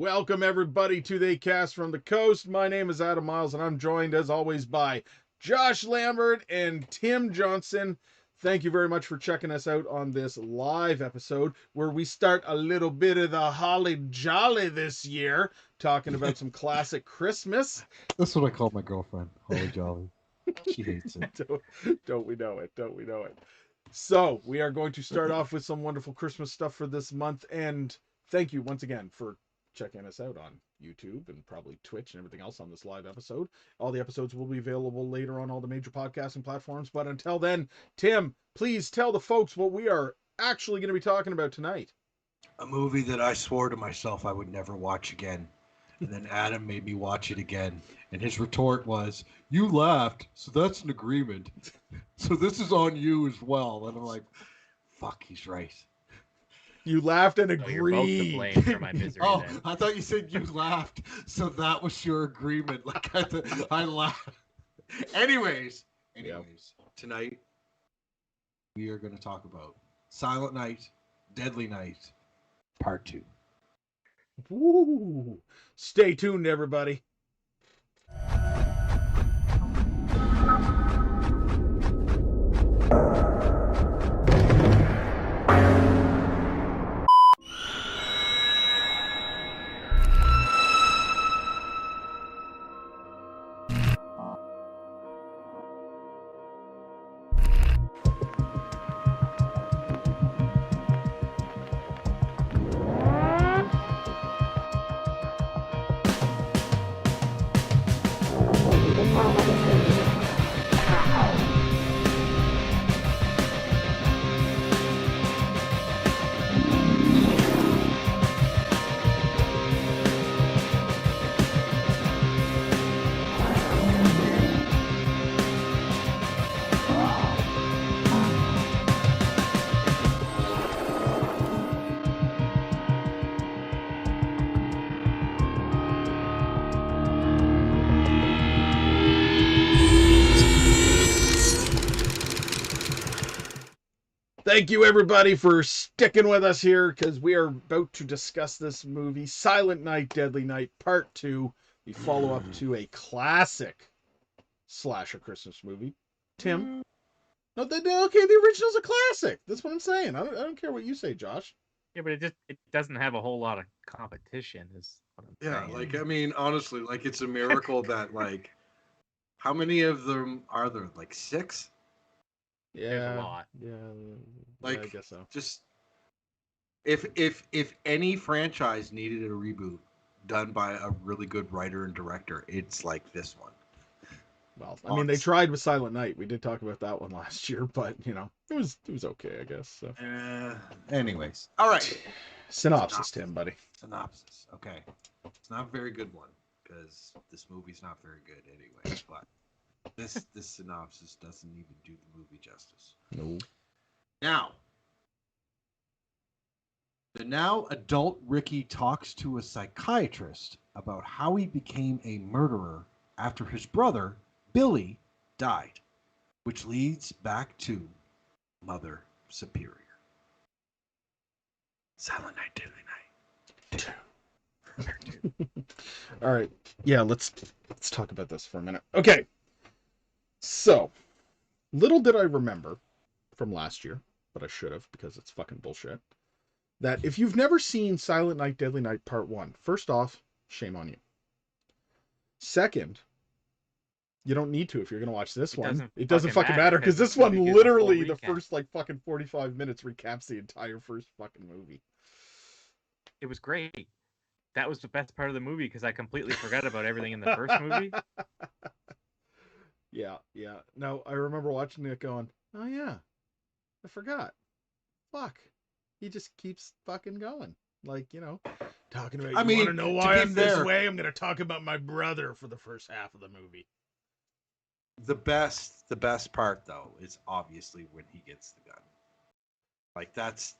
Welcome everybody to the cast from the coast. My name is Adam Miles and I'm joined as always by Josh Lambert and Tim Johnson. Thank you very much for checking us out on this live episode where we start a little bit of the holly jolly this year, talking about some classic Christmas. That's what I call my girlfriend, Holly Jolly. She hates it. Don't we know it? Don't we know it? So we are going to start off with some wonderful Christmas stuff for this month, and thank you once again for checking us out on YouTube and probably Twitch and everything else on this live episode. All the episodes will be available later on all the major podcasting platforms. But until then, Tim, please tell the folks what we are actually going to be talking about tonight. A movie that I swore to myself I would never watch again. And then Adam made me watch it again. And his retort was, "You laughed, so that's an agreement. So this is on you as well." And I'm like, fuck, he's right. You laughed and Oh, you're both to agreed. blame for my misery. Oh, then. I thought you said you laughed, so that was your agreement. Like I laughed. Anyways, Tonight we are going to talk about Silent Night, Deadly Night, Part 2. Woo! Stay tuned, everybody. Thank you, everybody, for sticking with us here because we are about to discuss this movie, Silent Night, Deadly Night, Part 2. The follow-up to a classic slasher Christmas movie. Tim? No, okay, the original's a classic. That's what I'm saying. I don't care what you say, Josh. Yeah, but it doesn't have a whole lot of competition. Is what I'm saying. Like, I mean, honestly, like, it's a miracle that, like, how many of them are there? Like 6? Yeah, There's a lot. Yeah, Like, I guess so. Just if any franchise needed a reboot done by a really good writer and director, it's like this one. Well, I mean, they tried with Silent Night. We did talk about that one last year, but you know, it was okay, I guess. So. Anyways, all right. Synopsis, Tim, buddy. Synopsis. Okay, it's not a very good one because this movie's not very good anyway. But this synopsis doesn't even do the movie justice. No. Now, the now adult Ricky talks to a psychiatrist about how he became a murderer after his brother, Billy, died, which leads back to Mother Superior. Silent Night, Deadly Night. All right. Yeah, let's talk about this for a minute. Okay. So, little did I remember from last year, but I should have because it's fucking bullshit, that if you've never seen Silent Night, Deadly Night Part 1, first off, shame on you. Second, you don't need to if you're going to watch this one. It doesn't fucking matter because this one literally, the first like fucking 45 minutes recaps the entire first fucking movie. It was great. That was the best part of the movie because I completely forgot about everything in the first movie. Yeah. No, I remember watching it going, oh yeah, I forgot. Fuck. He just keeps fucking going. Like, you know, talking about, you want to know why I'm this way? I'm going to talk about my brother for the first half of the movie. The best part though is obviously when he gets the gun. Like it's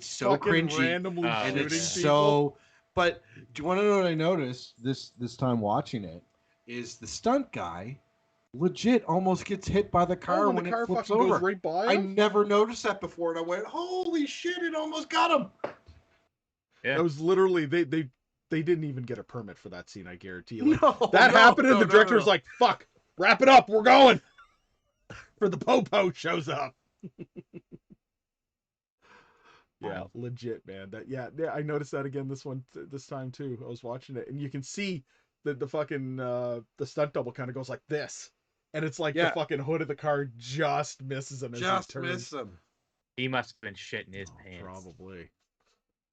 so cringy randomly and it's people. so. But do you want to know what I noticed this time watching it? Is the stunt guy legit almost gets hit by the car when the car it flips fucking over. Goes right by him? I never noticed that before, and I went, "Holy shit! It almost got him." Yeah. That was literally they didn't even get a permit for that scene. I guarantee you. Like, No, that no, happened, and no, the no, director no, was no. like, "Fuck, wrap it up. We're going." For the popo shows up. Yeah, Wow. legit, man. Yeah. I noticed that again this time too. I was watching it, and you can see that the fucking the stunt double kind of goes like this, and it's like the Yeah. fucking hood of the car just misses him as he Just turns. miss him. He must have been shitting his Oh, pants. probably.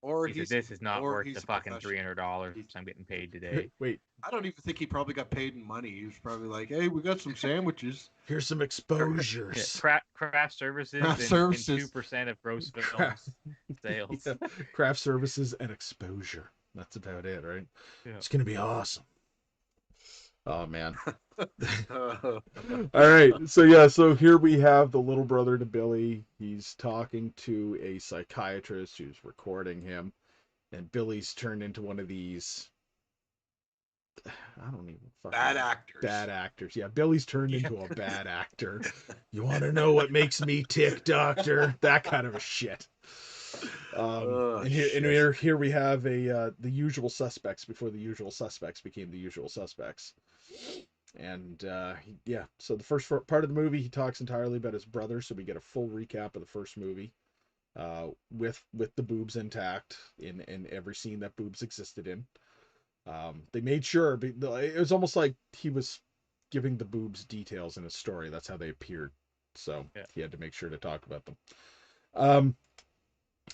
Or He said, "This is not worth the he's a fucking professional. $300 He's- I'm getting paid today." Wait, I don't even think he probably got paid in money. He was probably like, "Hey, we got some sandwiches." here's some Yeah, exposures. craft services Craft and services. 2% of gross Craft- films sales. Yeah, craft services and exposure. That's about it, right? Yeah. It's gonna be awesome. Oh man. Uh, All right. So here we have the little brother to Billy. He's talking to a psychiatrist who's recording him, and Billy's turned into one of these, I don't even fucking bad actors. bad actors. Yeah, Billy's turned Yeah. into a bad actor. You want to know what makes me tick, doctor? That kind of a shit. And here we have the Usual Suspects before the Usual Suspects became the Usual Suspects. And yeah, so the first part of the movie, he talks entirely about his brother, so we get a full recap of the first movie, with the boobs intact in every scene that boobs existed in. They made sure, it was almost like he was giving the boobs details in his story. That's how they appeared, so Yeah. he had to make sure to talk about them.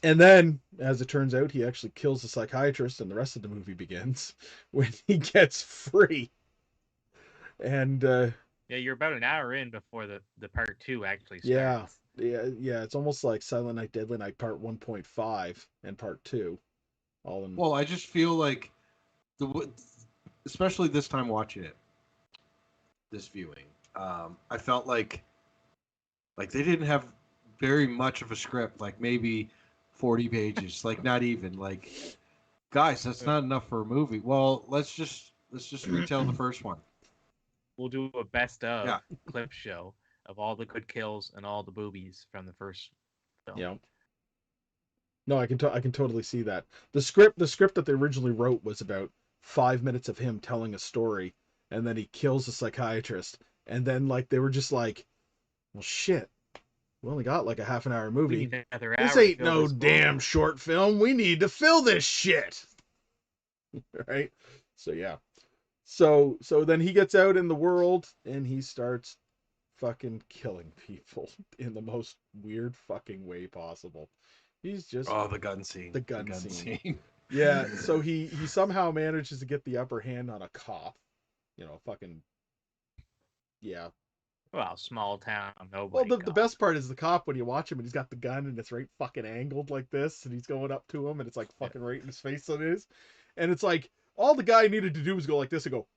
And then, as it turns out, he actually kills the psychiatrist, and the rest of the movie begins when he gets free. And Yeah, you're about an hour in before the part 2 actually yeah, starts. yeah, it's almost like Silent Night, Deadly Night Part 1.5 and Part 2, all in. Well, I just feel like especially this time watching it, this viewing, I felt like they didn't have very much of a script, like maybe 40 pages, like not even like, guys, that's not enough for a movie. Well, let's just retell the first one. We'll do a best of Yeah. clip show of all the good kills and all the boobies from the first film. Yeah. No, I can totally see that. The script that they originally wrote was about 5 minutes of him telling a story, and then he kills the psychiatrist, and then like they were just like, well, shit, we only got like a half an hour We movie. need another This hour to ain't fill no this damn movie. short film. We need to fill this shit. Right? So yeah. So then he gets out in the world and he starts fucking killing people in the most weird fucking way possible. He's just Oh, the gun scene. the gun scene. Yeah, so he somehow manages to get the upper hand on a cop. Fucking yeah. Well, small town, Well, nobody. the best part is the cop when you watch him and he's got the gun and it's right fucking angled like this and he's going up to him and it's like fucking right in his face. So it is, and it's like all the guy needed to do was go like this and go,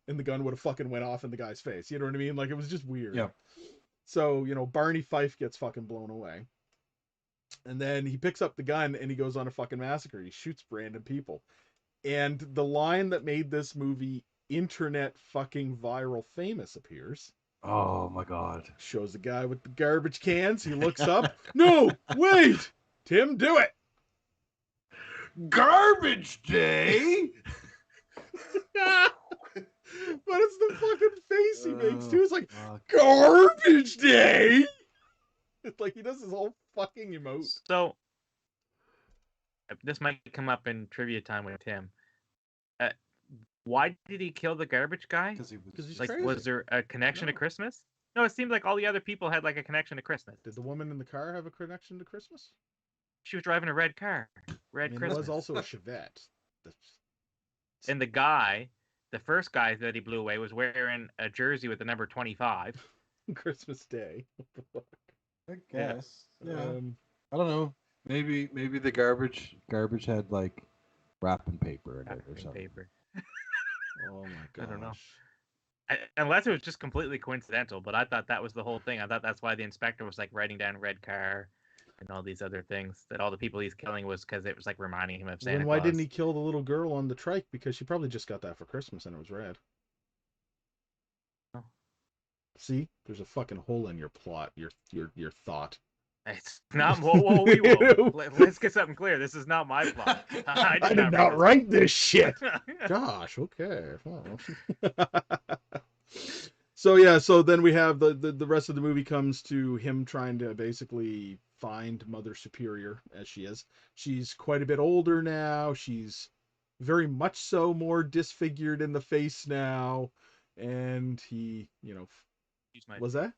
and the gun would have fucking went off in the guy's face. You know what I mean? Like it was just weird. Yeah. So Barney Fife gets fucking blown away, and then he picks up the gun and he goes on a fucking massacre. He shoots random people, and the line that made this movie internet fucking viral famous appears. Oh my god. Shows the guy with the garbage cans. He looks up. No, wait, Tim, do it. Garbage day. But it's the fucking face he makes too. It's like Fuck. garbage day. It's like he does his whole fucking emote. So this might come up in trivia time with Tim. Why did he kill the garbage guy? Because he's Like, crazy. was there a connection to No. Christmas? No, it seemed like all the other people had like a connection to Christmas. Did the woman in the car have a connection to Christmas? She was driving a red car, red I mean, Christmas. it was also a Chevette. And the guy, the first guy that he blew away, was wearing a jersey with the number 25. Christmas Day. What the fuck? I guess. Yeah. I I don't know. Maybe the garbage had like wrapping paper in it or Wrapping something. paper. Oh my gosh. I don't know. Unless it was just completely coincidental, but I thought that was the whole thing. I thought that's why the inspector was like writing down red car and all these other things, that all the people he's killing was because it was like reminding him of Santa Then why Claus. didn't he kill the little girl on the trike? Because she probably just got that for Christmas and it was red. Oh. See, there's a fucking hole in your plot, your thought. It's not. Whoa, whoa, wee, whoa. Let's get something clear. This is not my plot. I did not write this shit. Josh, okay. So yeah, so then we have the rest of the movie comes to him trying to basically find Mother Superior as she is. She's quite a bit older now. She's very much so more disfigured in the face now. And he, She's my was that?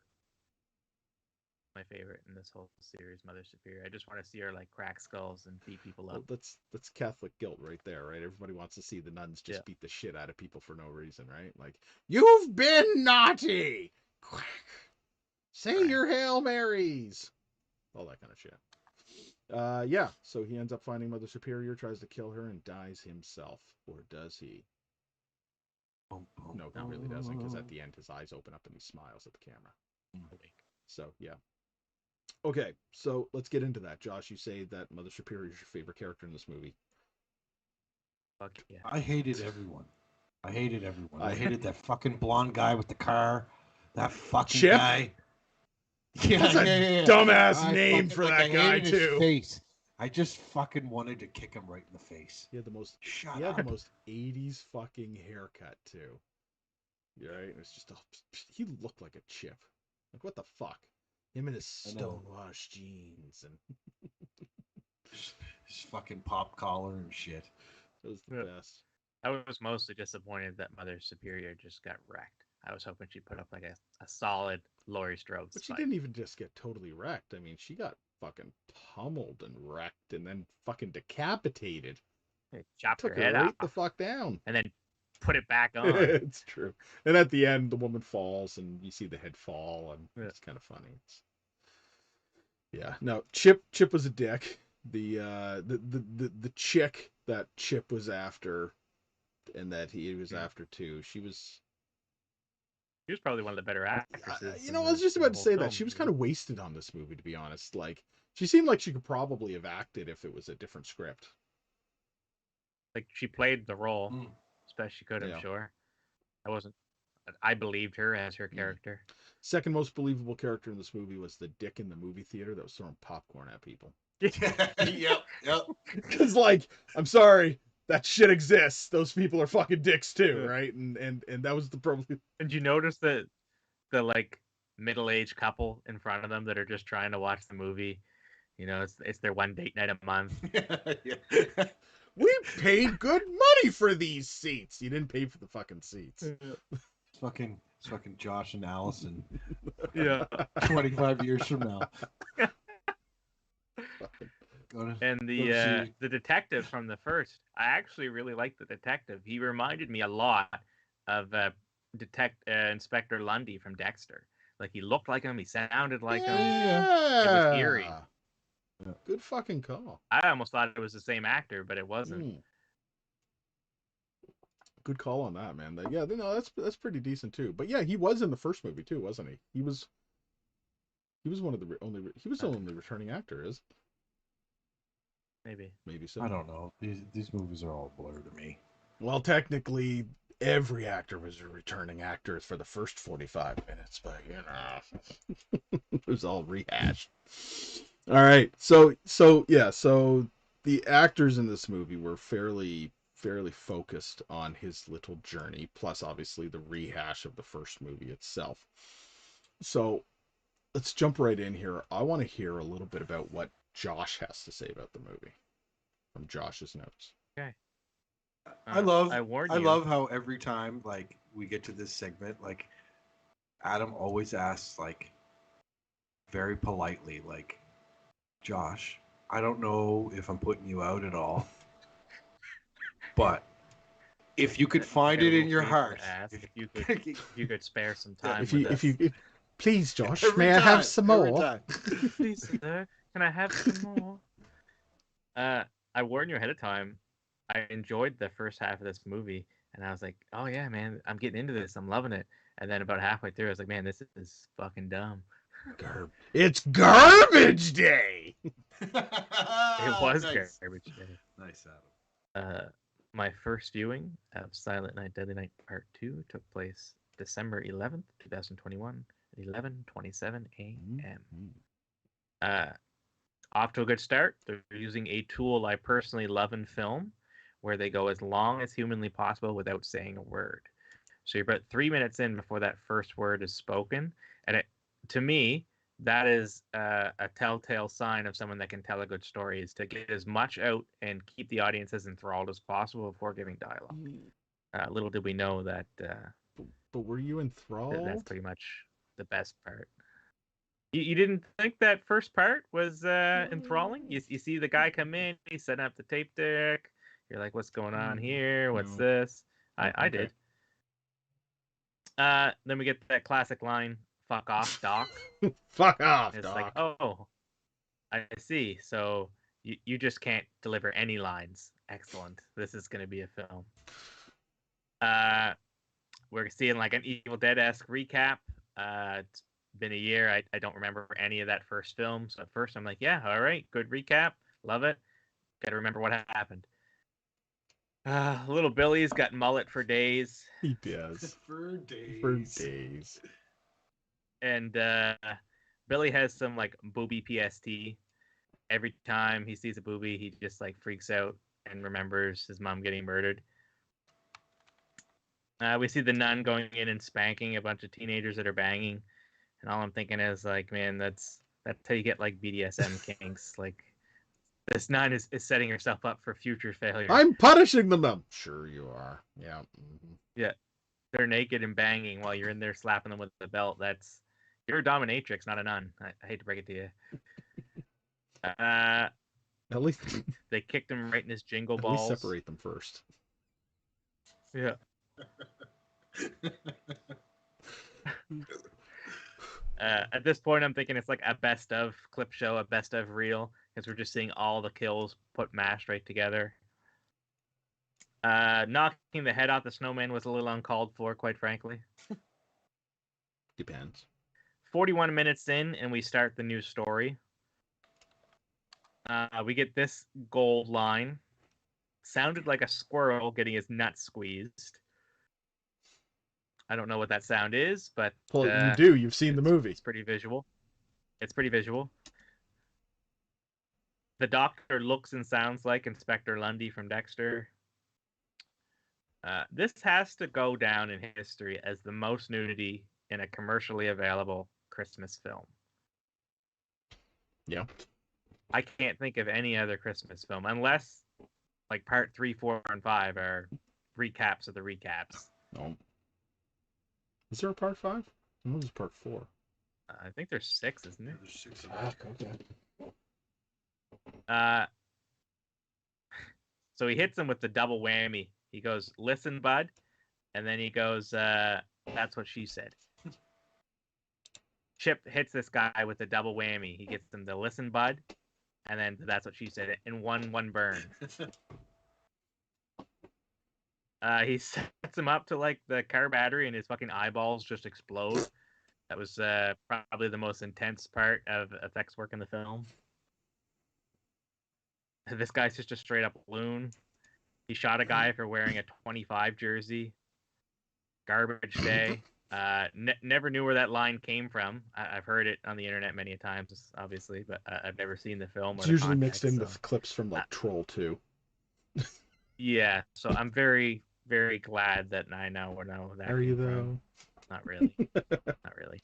favorite in this whole series, Mother Superior. I just want to see her like crack skulls and beat people Well, up. that's Catholic guilt right there, right? Everybody wants to see the nuns just beat the shit out of people for no reason, right? Like, you've been naughty. Quack. Say your Hail Marys. All that kind of shit. Yeah, so he ends up finding Mother Superior, tries to kill her, and dies himself. Or does he? No, he really doesn't, because at the end his eyes open up and he smiles at the camera. So, yeah. Okay, so let's get into that. Josh, you say that Mother Superior is your favorite character in this movie. Fuck yeah. I hated everyone. I hated that fucking blonde guy with the car. That fucking Chip? guy. Yeah, That's a dumbass name for that guy, too. His face. I just fucking wanted to kick him right in the face. He had the most Shut he had up. the most 80s fucking haircut too. Yeah, right? It's just he looked like a chip. Like, what the fuck? Him and his stonewashed jeans and his fucking pop collar and shit. It was the best. I was mostly disappointed that Mother Superior just got wrecked. I was hoping she'd put up like a solid Laurie Strode But she fight. didn't even just get totally wrecked. I mean, she got fucking pummeled and wrecked and then fucking decapitated. They chopped Took her head right off the fuck down. and then put it back on. It's true. And at the end, the woman falls and you see the head fall, and it's kind of funny. Yeah. No, Chip was a dick. The chick that Chip was after, and that he was after too. She was probably one of the better actresses. I was just about to say that she was kind of wasted on this movie, to be honest. Like, she seemed like she could probably have acted if it was a different script. Like, she played the role as best she could, I'm sure. I believed her as her character. Second most believable character in this movie was the dick in the movie theater that was throwing popcorn at people. Yep. Because, like, I'm sorry, that shit exists. Those people are fucking dicks too, right? And that was the problem. Did you notice that the like middle-aged couple in front of them that are just trying to watch the movie? You know, it's their one date night a month. We paid good money for these seats. You didn't pay for the fucking seats. It's fucking Josh and Allison. Yeah. 25 years from now. And the detective from the first, I actually really liked the detective. He reminded me a lot of Inspector Lundy from Dexter. Like, he looked like him, he sounded like him. It was eerie. Yeah. Good fucking call. I almost thought it was the same actor, but it wasn't. Good call on that, man. Yeah, no, that's pretty decent too. But yeah, he was in the first movie too, wasn't he? He was one of the only returning actor, is maybe so. I don't know. These movies are all blur to me. Well, technically, every actor was a returning actor for the first 45 minutes, but it was all rehashed. All right, so the actors in this movie were fairly focused on his little journey, plus obviously the rehash of the first movie itself. So let's jump right in here. I want to hear a little bit about what Josh has to say about the movie from Josh's notes. Okay. I love how every time like we get to this segment, like Adam always asks like very politely, like, Josh, I don't know if I'm putting you out at all, but if you could find it in your heart, if you could spare some time. If you please, Josh, may I have some more? Please, sir, can I have some more? I warned you ahead of time. I enjoyed the first half of this movie, and I was like, "Oh yeah, man, I'm getting into this. I'm loving it." And then about halfway through, I was like, "Man, this is fucking dumb." It's garbage day. It was nice. garbage day. Nice, Adam. My first viewing of Silent Night, Deadly Night Part 2 took place December 11th, 2021, at 11:27 a.m. Off to a good start. They're using a tool I personally love in film, where they go as long as humanly possible without saying a word. So you're about 3 minutes in before that first word is spoken, and to me, that is a telltale sign of someone that can tell a good story, is to get as much out and keep the audience as enthralled as possible before giving dialogue. Little did we know that. But were you enthralled? That's pretty much the best part. You didn't think that first part was enthralling? You see the guy come in, he's setting up the tape deck. You're like, what's going on here? What's this? I did. Then we get that classic line, "Fuck off, Doc." Fuck off, it's Doc. Like, oh, I see. So you just can't deliver any lines. Excellent. This is going to be a film. We're seeing like an Evil Dead-esque recap. It's been a year. I don't remember any of that first film. So at first I'm like, yeah, all right, good recap. Love it. Got to remember what happened. Little Billy's got mullet for days. He does. For days. For days. And Billy has some like booby PST. Every time he sees a booby, he just like freaks out and remembers his mom getting murdered. We see the nun going in and spanking a bunch of teenagers that are banging, and all I'm thinking is like, man, that's how you get like BDSM kinks. Like, this nun is setting herself up for future failure. I'm punishing them. Sure you are. Yeah. Mm-hmm. Yeah. They're naked and banging while you're in there slapping them with the belt. You're a dominatrix, not a nun. I hate to break it to you. At least they kicked him right in his jingle at balls. least separate them first. Yeah. At this point, I'm thinking it's like a best of clip show, a best of reel, because we're just seeing all the kills put mashed right together. Knocking the head off the snowman was a little uncalled for, quite frankly. Depends. 41 minutes in, and we start the new story. We get this gold line. Sounded like a squirrel getting his nuts squeezed. I don't know what that sound is, but... Well, you do. You've seen the movie. It's pretty visual. It's pretty visual. The doctor looks and sounds like Inspector Lundy from Dexter. This has to go down in history as the most nudity in a commercially available Christmas film. Yeah. I can't think of any other Christmas film, unless like part 3, 4, and 5 are recaps of the recaps. No. Is there a part 5? No, there's part 4. I think there's 6, isn't there? There's 6 of Okay. So he hits him with the double whammy. He goes, "Listen, bud," and then he goes, "That's what she said." Chip hits this guy with a double whammy. He gets him to "Listen, bud," and then "That's what she said" in one burn. He sets him up to like the car battery, and his fucking eyeballs just explode. That was probably the most intense part of effects work in the film. This guy's just a straight up loon. He shot a guy for wearing a 25 jersey. Garbage day. Never knew where that line came from. I've heard it on the internet many times, obviously, but I've never seen the film. It's usually mixed in with clips from like Troll 2. Yeah, so I'm very, very glad that I now know that. Are you though? Not really. Not really.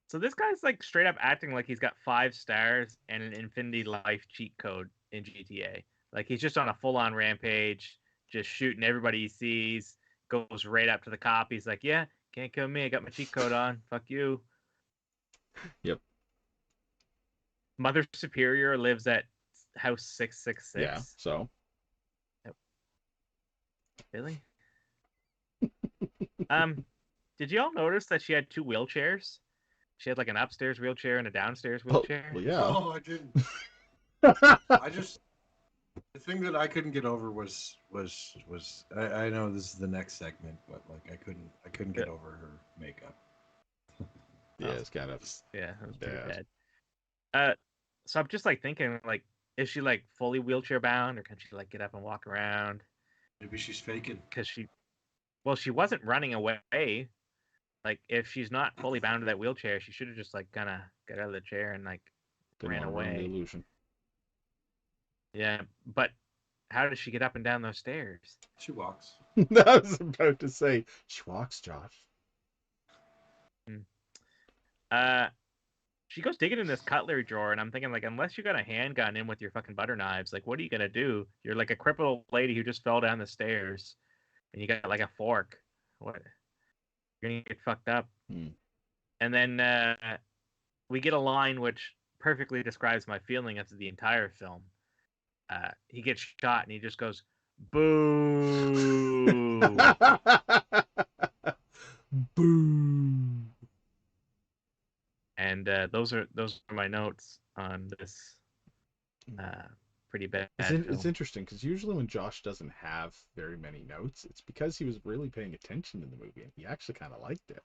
So this guy's like straight up acting like he's got 5 stars and an Infinity Life cheat code in GTA. Like he's just on a full-on rampage, just shooting everybody he sees, goes right up to the cop. He's like, "Yeah, can't kill me. I got my cheat code on. Fuck you." Yep. Mother Superior lives at house 666. Yeah, so. Really? Did you all notice that she had 2 wheelchairs? She had like an upstairs wheelchair and a downstairs wheelchair. Well, yeah. Oh, I didn't. The thing that I couldn't get over was I know this is the next segment, but like I couldn't get over her makeup. Yeah, it's kind of. Yeah, it was pretty bad. So I'm just like thinking, like, is she like fully wheelchair bound, or can she like get up and walk around? Maybe she's faking. Because she wasn't running away. Like if she's not fully bound to that wheelchair, she should have just like kind of got out of the chair and like Didn't ran want to ruin the away. illusion. Yeah, but how does she get up and down those stairs? She walks. I was about to say, she walks, Josh. She goes digging in this cutlery drawer, and I'm thinking, like, unless you got a handgun in with your fucking butter knives, like, what are you gonna do? You're like a crippled lady who just fell down the stairs, and you got like a fork. What? You're gonna get fucked up. And then we get a line which perfectly describes my feeling after the entire film. He gets shot, and he just goes, "Boo!" Boo. And those are my notes on this pretty bad film. It's interesting because usually when Josh doesn't have very many notes, it's because he was really paying attention in the movie and he actually kind of liked it.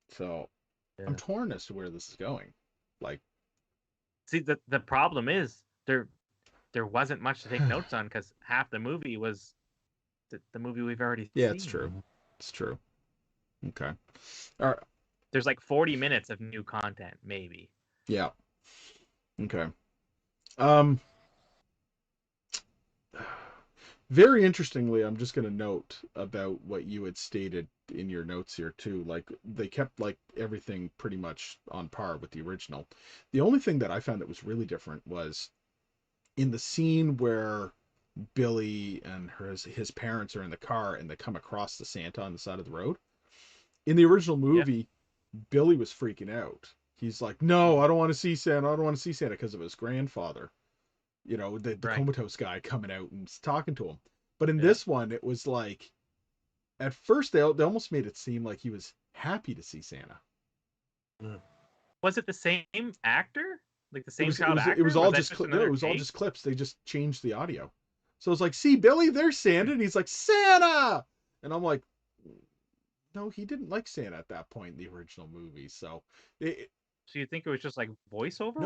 So Yeah. I'm torn as to where this is going. Like, see, the problem is there wasn't much to take notes on because half the movie was the movie we've already seen. Yeah, it's true. It's true. Okay. All right. There's like 40 minutes of new content, maybe. Yeah. Okay. Very interestingly, I'm just going to note about what you had stated in your notes here too. Like they kept like everything pretty much on par with the original. The only thing that I found that was really different was in the scene where Billy and his parents are in the car and they come across the Santa on the side of the road. In the original movie, Billy was freaking out. He's like, "No, I don't want to see Santa. I don't want to see Santa," because of his grandfather. You know, the comatose guy coming out and talking to him. But in this one, it was like, at first they almost made it seem like he was happy to see Santa. Was it the same actor? Like the same child actor? It was all just no, it was all just clips. They just changed the audio. So it's like, "See, Billy, there's Santa," and he's like, "Santa," and I'm like, no, he didn't like Santa at that point in the original movie. So so you think it was just like voiceover?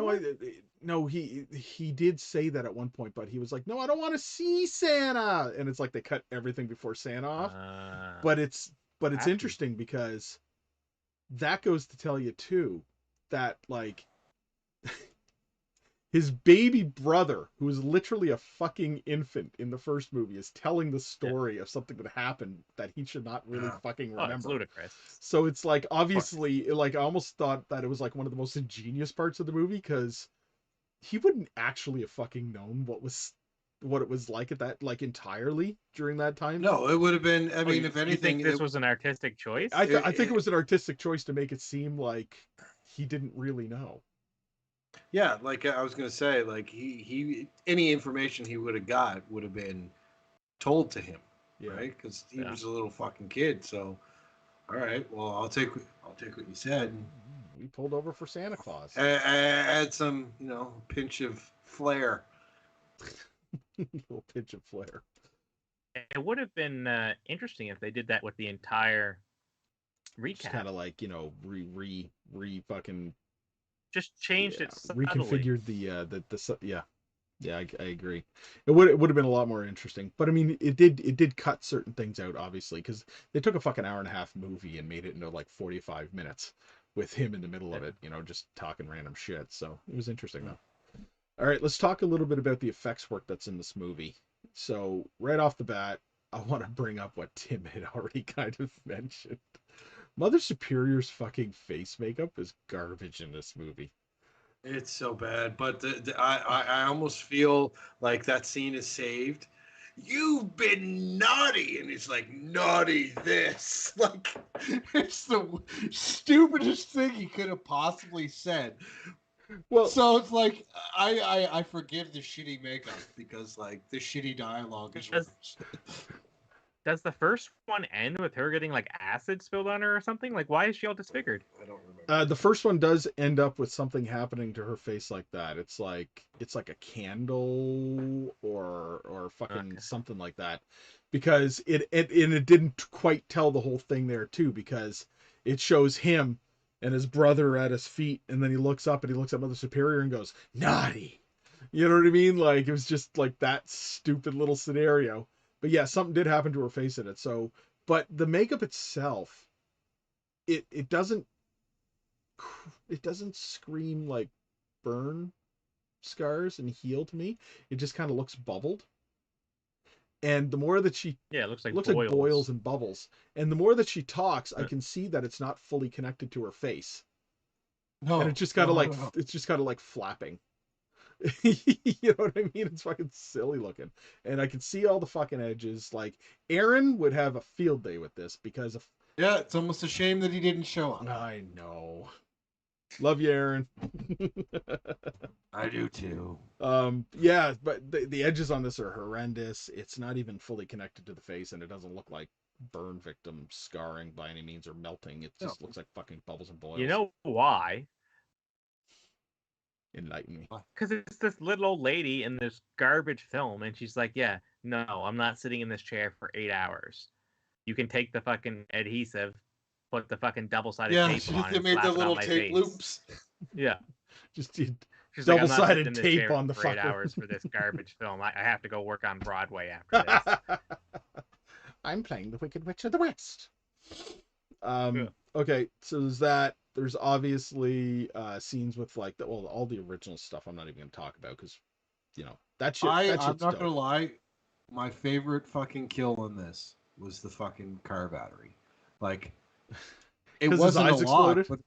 No, he did say that at one point, but he was like, "No, I don't want to see Santa," and it's like they cut everything before Santa off. But it's interesting because that goes to tell you too that like his baby brother, who is literally a fucking infant in the first movie, is telling the story of something that happened that he should not really fucking remember. It's ludicrous. So it's like, obviously, like I almost thought that it was like one of the most ingenious parts of the movie because he wouldn't actually have fucking known what it was like at that, like, entirely during that time. No, it would have been. I mean, if anything, you think this was an artistic choice? I think it was an artistic choice to make it seem like he didn't really know. Yeah, like I was gonna say, like he any information he would have got would have been told to him, right? Because he was a little fucking kid. So, all right, well, I'll take what you said. We pulled over for Santa Claus. Add some, pinch of flair. A little pinch of flair. It would have been interesting if they did that with the entire recap. Kind of like, re fucking. Just changed it subtly. Reconfigured I agree. It would have been a lot more interesting. But I mean, it did cut certain things out, obviously, because they took a fucking hour-and-a-half movie and made it into like 45 minutes with him in the middle of it, just talking random shit. So it was interesting though. All right, let's talk a little bit about the effects work that's in this movie. So right off the bat, I want to bring up what Tim had already kind of mentioned. Mother Superior's fucking face makeup is garbage in this movie. It's so bad, but I almost feel like that scene is saved. You've been naughty, and it's like, naughty this. Like, it's the stupidest thing he could have possibly said. Well, so it's like I forgive the shitty makeup because like the shitty dialogue is. Does the first one end with her getting like acid spilled on her or something? Like, why is she all disfigured? I don't remember. The first one does end up with something happening to her face like that. It's like a candle or fucking something like that, because it didn't quite tell the whole thing there too, because it shows him and his brother at his feet, and then he looks up at Mother Superior and goes, "Naughty." You know what I mean? Like, it was just like that stupid little scenario. But yeah, something did happen to her face in it. So, but the makeup itself it doesn't scream like burn scars and heal to me. It just kind of looks bubbled. And the more that she Yeah, it looks like like boils boils. and bubbles, and the more that she talks, I can see that it's not fully connected to her face, and No, it's just kind of no, like no. flapping. You know what I mean? It's fucking silly looking, and I can see all the fucking edges. Like Aaron would have a field day with this because of. Yeah, it's almost a shame that he didn't show up. I know. Love you, Aaron. I do too. Yeah, but the edges on this are horrendous. It's not even fully connected to the face, and it doesn't look like burn victim scarring by any means or melting. It just looks like fucking bubbles and boils. You know why? Enlighten me. Because it's this little old lady in this garbage film, and she's like, "Yeah, no, I'm not sitting in this chair for 8 hours. You can take the fucking adhesive, put the fucking double-sided tape on, they and made slap the it little on my tape face." loops. Yeah. Just She's like, I'm not sitting double-sided in this tape chair on the for 8 fucker. hours for this garbage film. I have to go work on Broadway after this. I'm playing the Wicked Witch of the West. Yeah. Okay, so there's that. There's obviously scenes with like all the original stuff. I'm not even gonna talk about because, you know, that shit. I'm shit's not dope. gonna lie. My favorite fucking kill in this was the fucking car battery. Like, it 'Cause his wasn't a eyes lot, exploded? but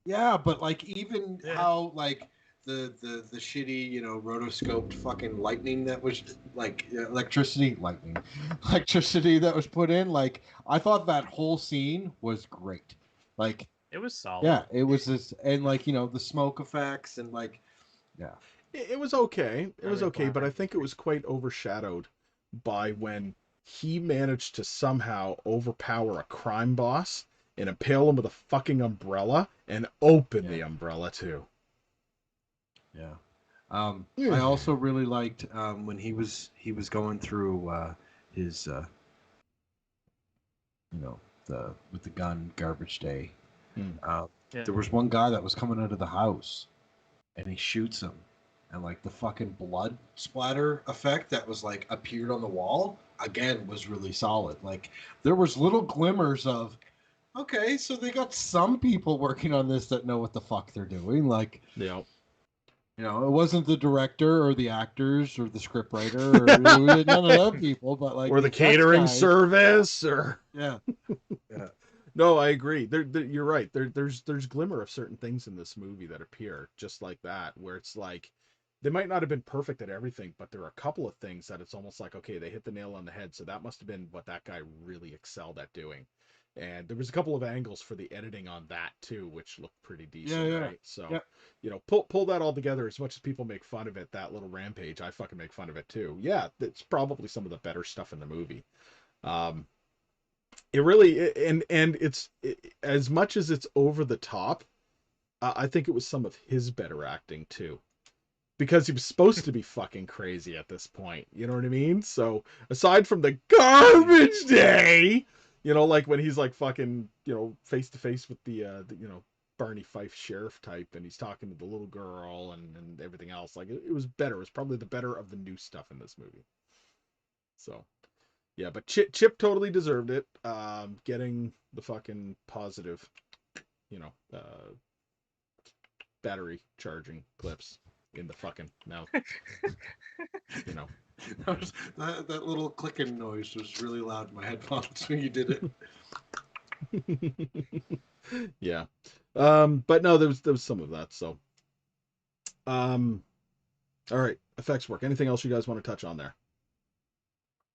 yeah, but like even Yeah. how like the shitty, you know, rotoscoped fucking lightning that was like electricity that was put in. Like, I thought that whole scene was great. Like, It was solid. yeah, it was this, and like, you know, the smoke effects and like, yeah. It was okay. It was Really okay, but I glad. think it was quite overshadowed by when he managed to somehow overpower a crime boss and impale him with a fucking umbrella and open the umbrella too. Yeah. I also really liked when he was going through his you know, with the gun garbage day. There was one guy that was coming out of the house and he shoots him, and like the fucking blood splatter effect that was like appeared on the wall again was really solid. Like, there was little glimmers of, okay, so they got some people working on this that know what the fuck they're doing. Like, Yeah. you know, it wasn't the director or the actors or the scriptwriter or none of those people, but like, or the effects catering guys. service or Yeah. Yeah. No, I agree. You're right. There's glimmer of certain things in this movie that appear just like that, where it's like they might not have been perfect at everything, but there are a couple of things that it's almost like, okay, they hit the nail on the head, so that must have been what that guy really excelled at doing. And there was a couple of angles for the editing on that too, which looked pretty decent, right? So, you know, pull that all together. As much as people make fun of it, that little rampage, I fucking make fun of it too. Yeah, it's probably some of the better stuff in the movie. It really and as much as it's over the top, I think it was some of his better acting too, because he was supposed to be fucking crazy at this point. You know what I mean? So aside from the garbage day, you know, like when he's like fucking, you know, face to face with the you know, Barney Fife sheriff type, and he's talking to the little girl and everything else, like it was better. It was probably the better of the new stuff in this movie. So yeah, but Chip totally deserved it. Getting the fucking positive, you know, battery charging clips in the fucking mouth. You know, that little clicking noise was really loud in my headphones when you did it. Yeah, but no, there was some of that. So, all right, effects work. Anything else you guys want to touch on there?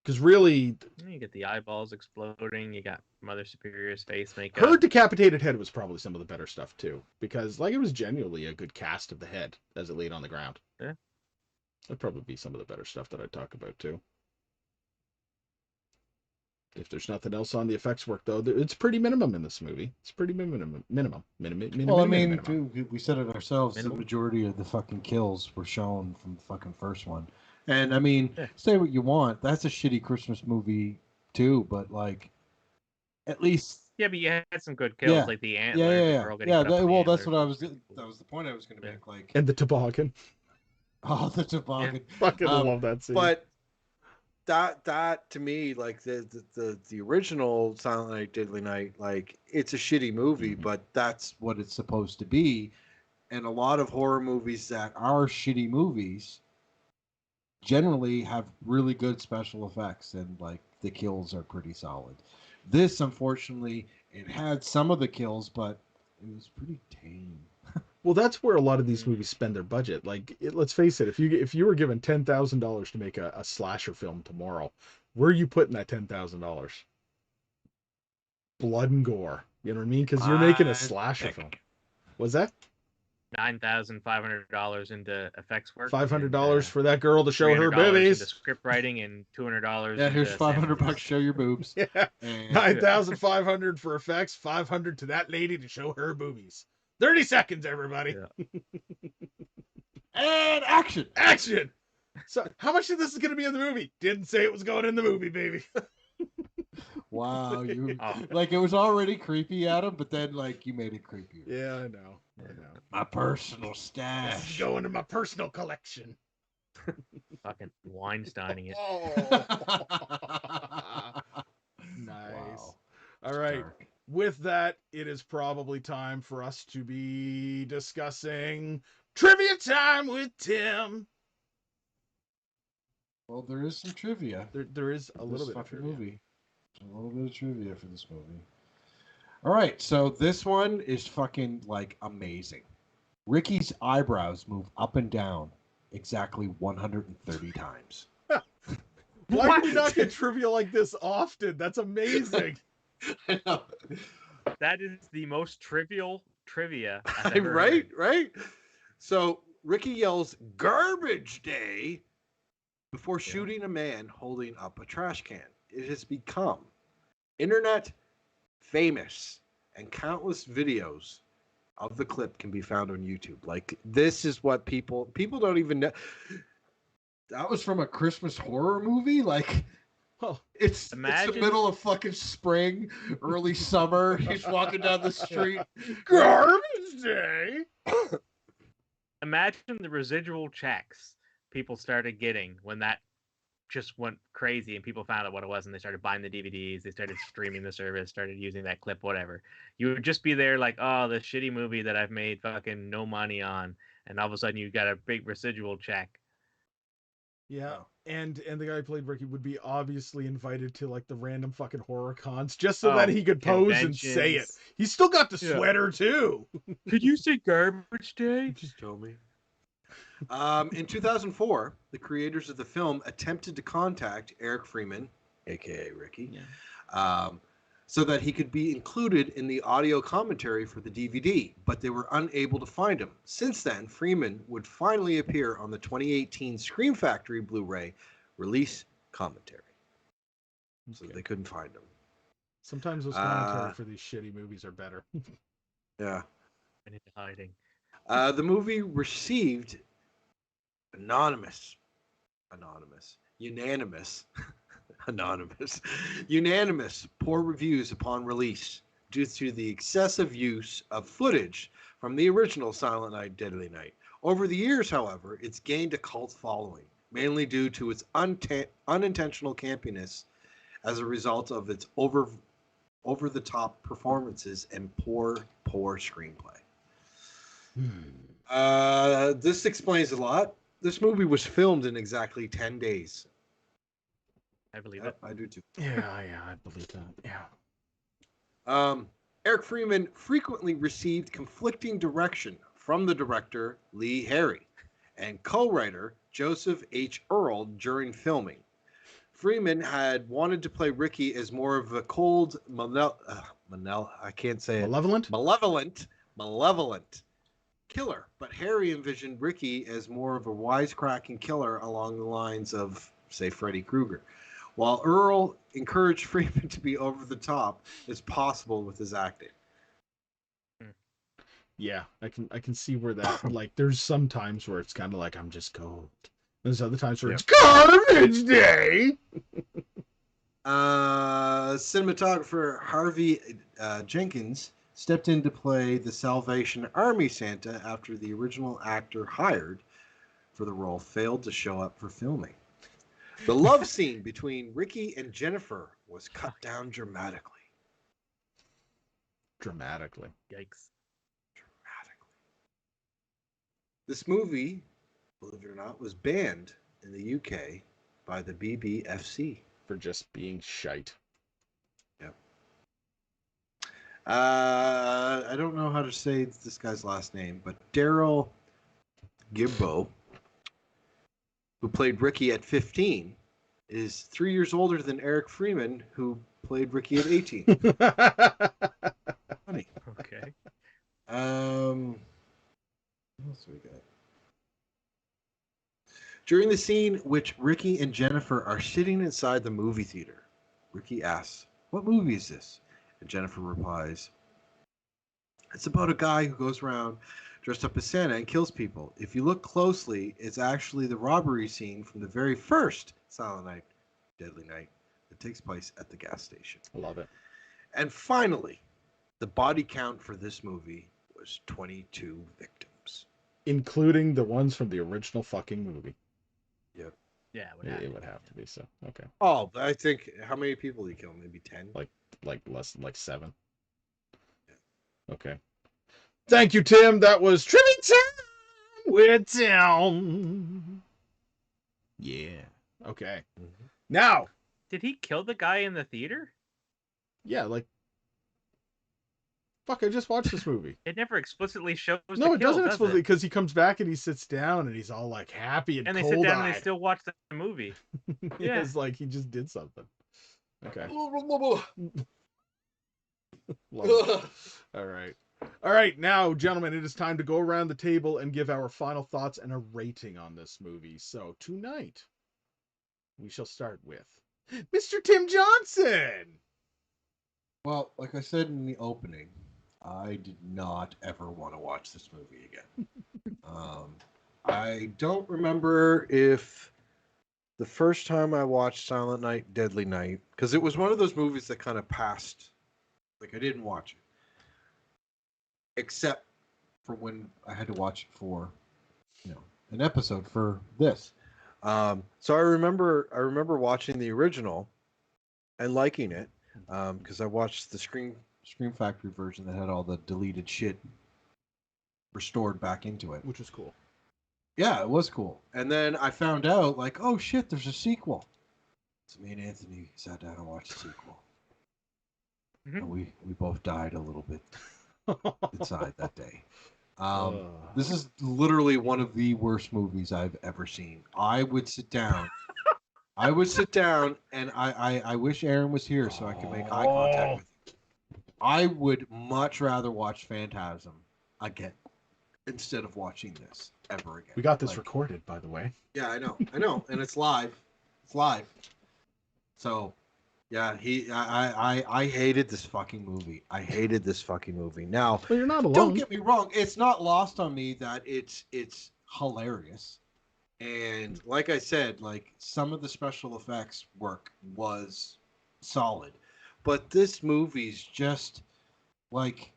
Because really, you get the eyeballs exploding. You got Mother Superior's face makeup. her decapitated head was probably some of the better stuff too, because like it was genuinely a good cast of the head as it laid on the ground. Yeah, that'd probably be some of the better stuff that I'd talk about too. If there's nothing else on the effects work, though, it's pretty minimum in this movie. It's pretty minimum. Well, I mean, dude, we said it ourselves. Minimum. The majority of the fucking kills were shown from the fucking first one. And I mean, say what you want. That's a shitty Christmas movie too, but like, at least. Yeah, but you had some good kills, like the antler. That's what I was. That was the point I was going to make. Like, and the toboggan. Oh, the toboggan. Fucking love that scene. But that to me, like the original Silent Night, Deadly Night, like it's a shitty movie, but that's what it's supposed to be. And a lot of horror movies that are shitty movies generally have really good special effects, and like the kills are pretty solid. This, unfortunately, it had some of the kills, but it was pretty tame. Well, that's where a lot of these movies spend their budget. Like, let's face it, if you were given $10,000 to make a slasher film tomorrow, where are you putting that $10,000? Blood and gore. You know what I mean? Because you're making a slasher film. Was that $9,500 into effects work? $500 for that girl to show her $300 boobies? into script writing and $200. Yeah, here's into $500. Show your boobs. Yeah, And 9,500 for effects, 500 to that lady to show her boobies. 30 seconds, everybody. and action. Action. So, how much of this is going to be in the movie? Didn't say it was going in the movie, baby. Wow, you like it was already creepy, Adam, but then like you made it creepier. Yeah, I know. I know. My personal This is stash. going to my personal collection. Fucking Weinsteining it. Nice. Wow. All right. Dark. With that, it is probably time for us to be discussing trivia time with Tim. Well, there is some trivia. There is a little bit of fucking trivia. movie. A little bit of trivia for this movie. All right, so this one is fucking like amazing. Ricky's eyebrows move up and down exactly 130 times. Why do we not get trivia like this often? That's amazing. I know. That is the most trivial trivia I've ever right, heard. right. So Ricky yells "garbage day" before shooting a man holding up a trash can. It has become internet famous, and countless videos of the clip can be found on YouTube. Like, this is what people don't even know. That was from a Christmas horror movie. Like, Oh, it's the Imagine- middle of fucking spring, early summer. He's walking down the street. garbage day. Imagine the residual checks people started getting when that just went crazy and people found out what it was and they started buying the DVDs, they started streaming the service, started using that clip, whatever. You would just be there like, oh, this shitty movie that I've made fucking no money on, and all of a sudden you got a big residual check. Yeah, and the guy who played Ricky would be obviously invited to like the random fucking horror cons just so that he could pose and say it. conventions. He's still got the Yeah. sweater too. Could you say garbage day? Just tell me. In 2004, the creators of the film attempted to contact Eric Freeman, aka Ricky, so that he could be included in the audio commentary for the DVD, but they were unable to find him. Since then, Freeman would finally appear on the 2018 Scream Factory Blu-ray release commentary. So they couldn't find him. Sometimes those commentary for these shitty movies are better. Yeah. Went into hiding. The movie received unanimous, poor reviews upon release due to the excessive use of footage from the original Silent Night, Deadly Night. Over the years, however, it's gained a cult following, mainly due to its unintentional campiness as a result of its over-the-top performances and poor screenplay. This explains a lot. This movie was filmed in exactly 10 days. I believe it. I do too. Yeah, I believe that. Yeah. Eric Freeman frequently received conflicting direction from the director Lee Harry and co-writer Joseph H. Earl during filming. Freeman had wanted to play Ricky as more of a cold, malevolent killer, but Harry envisioned Ricky as more of a wisecracking killer along the lines of, say, Freddy Krueger, while Earl encouraged Freeman to be over the top as possible with his acting. Yeah, I can see where that like there's some times where it's kind of like I'm just cold. There's other times where it's garbage day. Cinematographer Harvey Jenkins stepped in to play the Salvation Army Santa after the original actor hired for the role failed to show up for filming. The love scene between Ricky and Jennifer was cut down dramatically. Dramatically. Yikes. This movie, believe it or not, was banned in the UK by the BBFC. For just being shite. Yep. I don't know how to say this guy's last name, but Daryl Gibbo, who played Ricky at 15, is 3 years older than Eric Freeman, who played Ricky at 18. Funny. Okay. What else we got? During the scene which Ricky and Jennifer are sitting inside the movie theater, Ricky asks, "What movie is this?" And Jennifer replies, "It's about a guy who goes around dressed up as Santa and kills people. If you look closely, it's actually the robbery scene from the very first Silent Night, Deadly Night that takes place at the gas station." I love it. And finally, the body count for this movie was 22 victims. Including the ones from the original fucking movie. Yep. Yeah, It would have to be so. Okay. Oh, I think, how many people did he kill? Maybe 10? Like less than 7. Yeah. Okay. Thank you, Tim. That was Trivia Time with Tim. Yeah. Okay. Mhm. Now. Did he kill the guy in the theater? Yeah, fuck, I just watched this movie. It never explicitly shows the No, it kill, doesn't does explicitly, it? because he comes back and he sits down and he's all like happy and And they cold-eyed. sit down and they still watch the movie. Yeah. It's like he just did something. Okay. Love it. All right. All right, now, gentlemen, it is time to go around the table and give our final thoughts and a rating on this movie. So, tonight, we shall start with Mr. Tim Johnson. Well, like I said in the opening, I did not ever want to watch this movie again. I don't remember if the first time I watched Silent Night, Deadly Night, because it was one of those movies that kind of passed. Like, I didn't watch it. Except for when I had to watch it for, an episode for this. So I remember watching the original and liking it, because I watched the Scream Factory version that had all the deleted shit restored back into it. Which was cool. Yeah, it was cool. And then I found out, like, oh shit, there's a sequel. So me and Anthony sat down and watched the sequel. Mhm. And we both died a little bit inside that day. This is literally one of the worst movies I've ever seen. I would sit down and I wish Aaron was here so I could make eye contact with him. I would much rather watch Phantasm again instead of watching this ever again. We got this recorded, by the way. Yeah, I know, and it's live. It's live. So, yeah, I hated this fucking movie. I hated this fucking movie. Now, Well, you're not alone. don't get me wrong. It's not lost on me that it's hilarious. And like I said, like, some of the special effects work was solid. But this movie's just, like,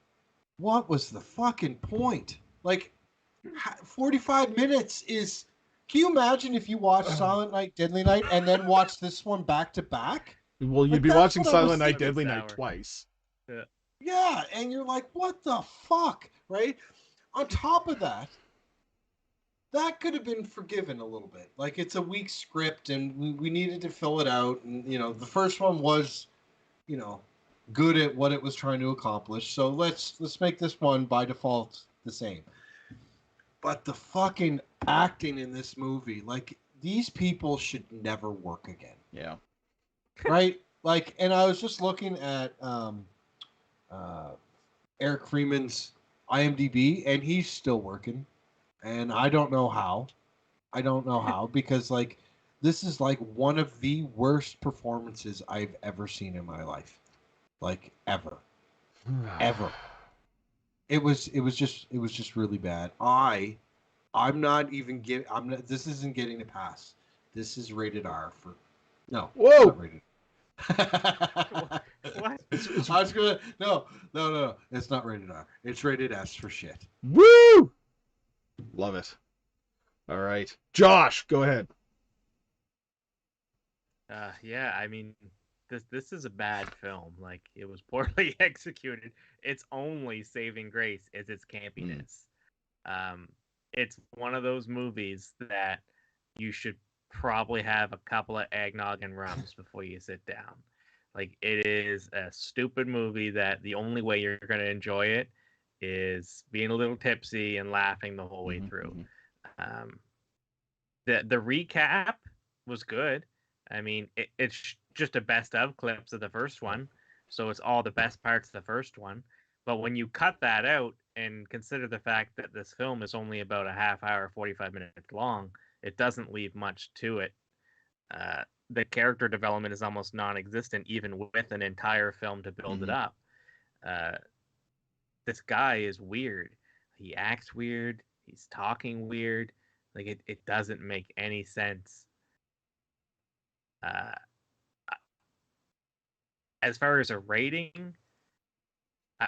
what was the fucking point? Like, 45 minutes is... Can you imagine if you watched Silent Night, Deadly Night, and then watch this one back to back? Well, you'd Like, be that's watching what I was Silent Night, thinking. Deadly Sour. Night twice. Yeah, and you're like, what the fuck, right? On top of that, that could have been forgiven a little bit. Like, it's a weak script, and we needed to fill it out. And, the first one was, good at what it was trying to accomplish. So let's make this one, by default, the same. But the fucking acting in this movie, like, these people should never work again. Yeah. Right? Like, and I was just looking at Eric Freeman's IMDb, and he's still working. And I don't know how. Because, like, this is, like, one of the worst performances I've ever seen in my life. Like, ever. Ever. It was just really bad. I'm not even this isn't getting a pass. This is rated R for... No. Whoa! Not rated. What? I was gonna... No. It's not rated R. It's rated S for shit. Woo! Love it. All right. Josh, go ahead. Yeah, I mean, this is a bad film. Like, it was poorly executed. Its only saving grace is its campiness. Um, it's one of those movies that you should probably have a couple of eggnog and rums before you sit down. Like, it is a stupid movie that the only way you're going to enjoy it is being a little tipsy and laughing the whole way through. Um, the recap was good. I mean, it's just a best of clips of the first one, so it's all the best parts of the first one. But when you cut that out and consider the fact that this film is only about a half hour, 45 minutes long, it doesn't leave much to it. The character development is almost non-existent, even with an entire film to build it up. This guy is weird. He acts weird. He's talking weird. Like, it doesn't make any sense. As far as a rating,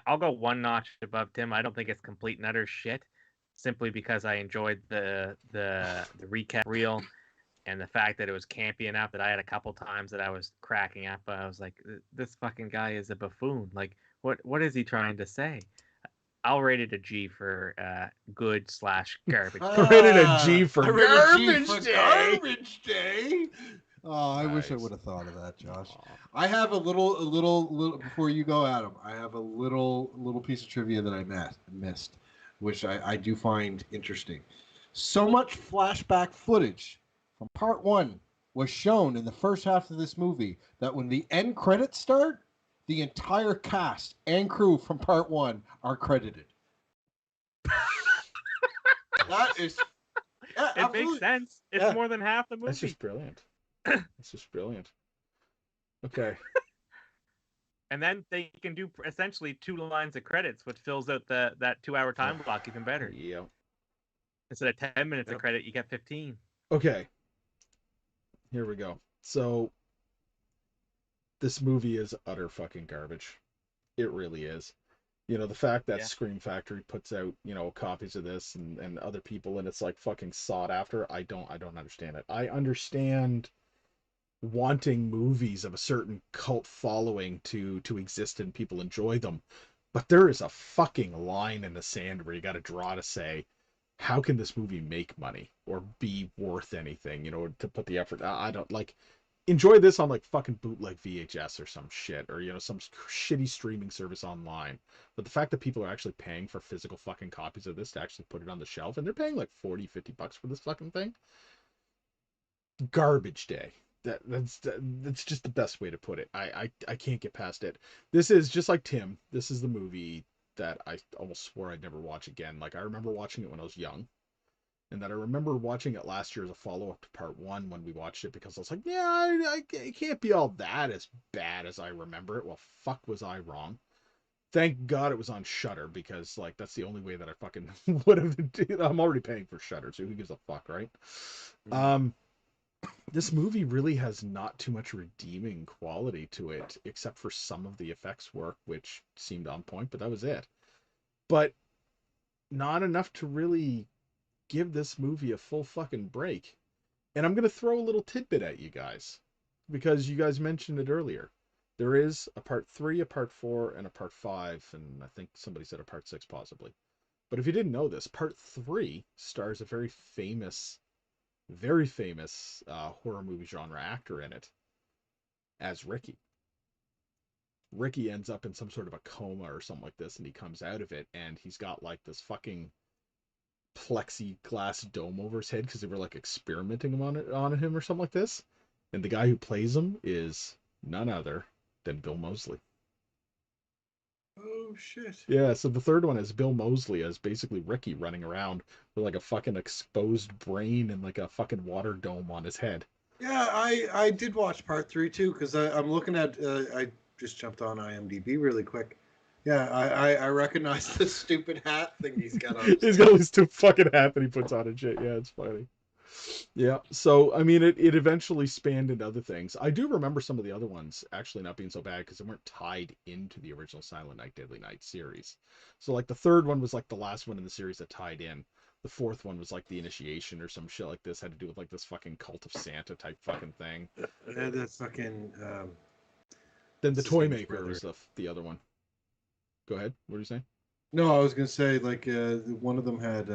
I'll go one notch above Tim. I don't think it's complete and utter shit, simply because I enjoyed the recap reel and the fact that it was campy enough that I had a couple times that I was cracking up. I was like, this fucking guy is a buffoon. Like, what is he trying to say? I'll rate it a G for good/garbage. I rated a G for I rated a G garbage for day. garbage day. Oh, I wish I Nice. would have thought of that, Josh. I have a little before you go, Adam. I have a little piece of trivia that I missed, which I do find interesting. So much flashback footage from part one was shown in the first half of this movie that when the end credits start, the entire cast and crew from part one are credited. That is, yeah, It makes sense. It's more than half the movie. That's just brilliant. That's just brilliant. Okay. And then they can do essentially 2 lines of credits, which fills out that 2-hour time block even better. Yeah. Instead of 10 minutes of credit, you get 15. Okay. Here we go. So this movie is utter fucking garbage. It really is. You know, the fact that Scream Factory puts out, you know, copies of this and other people and it's like fucking sought after, I don't understand it. I understand wanting movies of a certain cult following to exist and people enjoy them, but there is a fucking line in the sand where you got to draw to say, how can this movie make money or be worth anything, you know, to put the effort. I don't like enjoy this on like fucking bootleg VHS or some shit, or you know, some shitty streaming service online. But the fact that people are actually paying for physical fucking copies of this to actually put it on the shelf, and they're paying like 40-50 bucks for this fucking thing, garbage day. That's just the best way to put it. I can't get past it. This is just like Tim. This is the movie that I almost swore I'd never watch again. Like, I remember watching it when I was young, and that I remember watching it last year as a follow-up to part one when we watched it, because I was like, yeah, it can't be all that as bad as I remember it. Well, fuck, was I wrong. Thank God it was on Shudder, because like that's the only way that I fucking would have. I'm already paying for Shudder, so who gives a fuck, right? This movie really has not too much redeeming quality to it, except for some of the effects work, which seemed on point, but that was it. But not enough to really give this movie a full fucking break. And I'm going to throw a little tidbit at you guys, because you guys mentioned it earlier. There is a part 3, a part 4, and a part 5, and I think somebody said a part 6 possibly. But if you didn't know this, part 3 stars a very famous horror movie genre actor in it as Ricky. Ricky ends up in some sort of a coma or something like this, and he comes out of it, and he's got like this fucking plexiglass dome over his head because they were like experimenting on him or something like this. And the guy who plays him is none other than Bill Moseley. Oh shit. Yeah, so the third one is Bill Moseley as basically Ricky running around with like a fucking exposed brain and like a fucking water dome on his head. Yeah, I did watch part 3 too, because I'm looking at I just jumped on IMDb really quick. Yeah, I recognize the stupid hat thing he's got on. He's got this stupid fucking hat that he puts on and shit. Yeah, it's funny. Yeah, so I mean, it eventually spanned into other things. I do remember some of the other ones actually not being so bad because they weren't tied into the original Silent Night, Deadly Night series. So like the third one was like the last one in the series that tied in. The fourth one was like the initiation or some shit like this. Had to do with like this fucking cult of Santa type fucking thing. That's fucking. Then the What's his Toy name's Maker brother? was the other one. Go ahead. What are you saying? No, I was gonna say like one of them had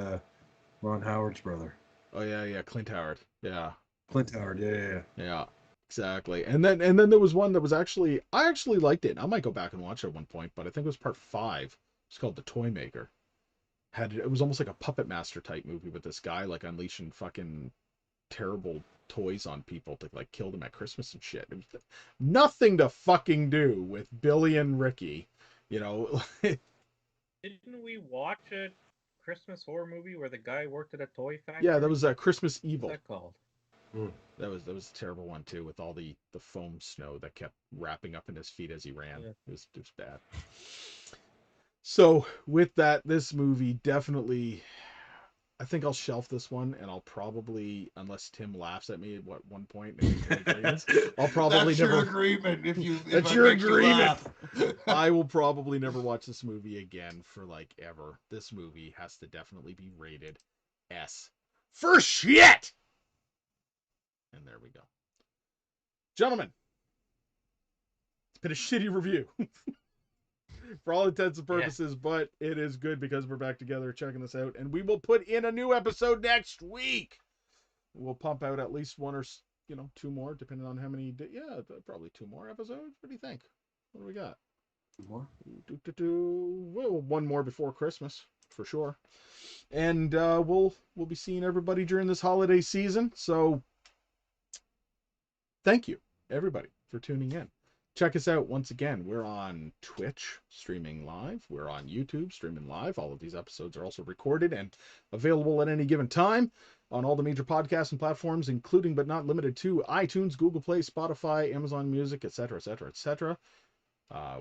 Ron Howard's brother, Oh yeah, Clint Howard. Yeah, Clint Howard. Yeah. yeah, exactly. And then there was one that was actually I actually liked it. I might go back and watch it at one point, but I think it was part 5. It's called The Toy Maker. It was almost like a Puppet Master type movie with this guy like unleashing fucking terrible toys on people to like kill them at Christmas and shit. It was nothing to fucking do with Billy and Ricky, you know. Didn't we watch a Christmas horror movie where the guy worked at a toy factory? Yeah, that was Christmas Evil. What's that called? That was a terrible one too, with all the foam snow that kept wrapping up in his feet as he ran. Yeah. It was bad. So with that, this movie definitely, I think I'll shelf this one, and I'll probably, unless Tim laughs at me at one point, I'll probably That's never. your agreement. That's your agreement. I will probably never watch this movie again for like ever. This movie has to definitely be rated S for shit. And there we go. Gentlemen, it's been a shitty review for all intents and purposes, but it is good because we're back together checking this out, and we will put in a new episode next week. We'll pump out at least one or 2 more, depending on how many. Probably 2 more episodes. What do you think? What do we got? 2 more? Well, 1 more before Christmas for sure, and we'll be seeing everybody during this holiday season. So thank you, everybody, for tuning in. Check us out once again. We're on Twitch streaming live. We're on YouTube streaming live. All of these episodes are also recorded and available at any given time on all the major podcasting platforms, including but not limited to iTunes, Google Play, Spotify, Amazon Music, etc., etc., etc.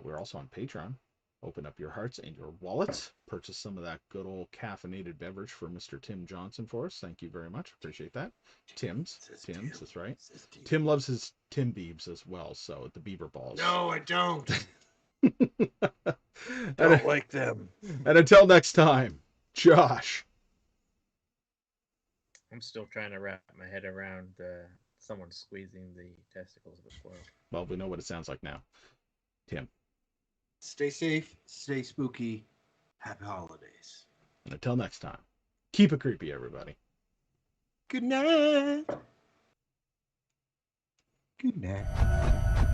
We're also on Patreon. Open up your hearts and your wallets. Purchase some of that good old caffeinated beverage for Mr. Tim Johnson for us. Thank you very much. Appreciate that. Tim's, that's right. Tim loves his Tim Biebs as well, so the Beaver balls. No, I don't. Don't like them. And until next time, Josh. I'm still trying to wrap my head around someone squeezing the testicles of a squirrel. Well, we know what it sounds like now. Tim. Stay safe, stay spooky, happy holidays. And until next time, keep it creepy, everybody. Good night. Good night.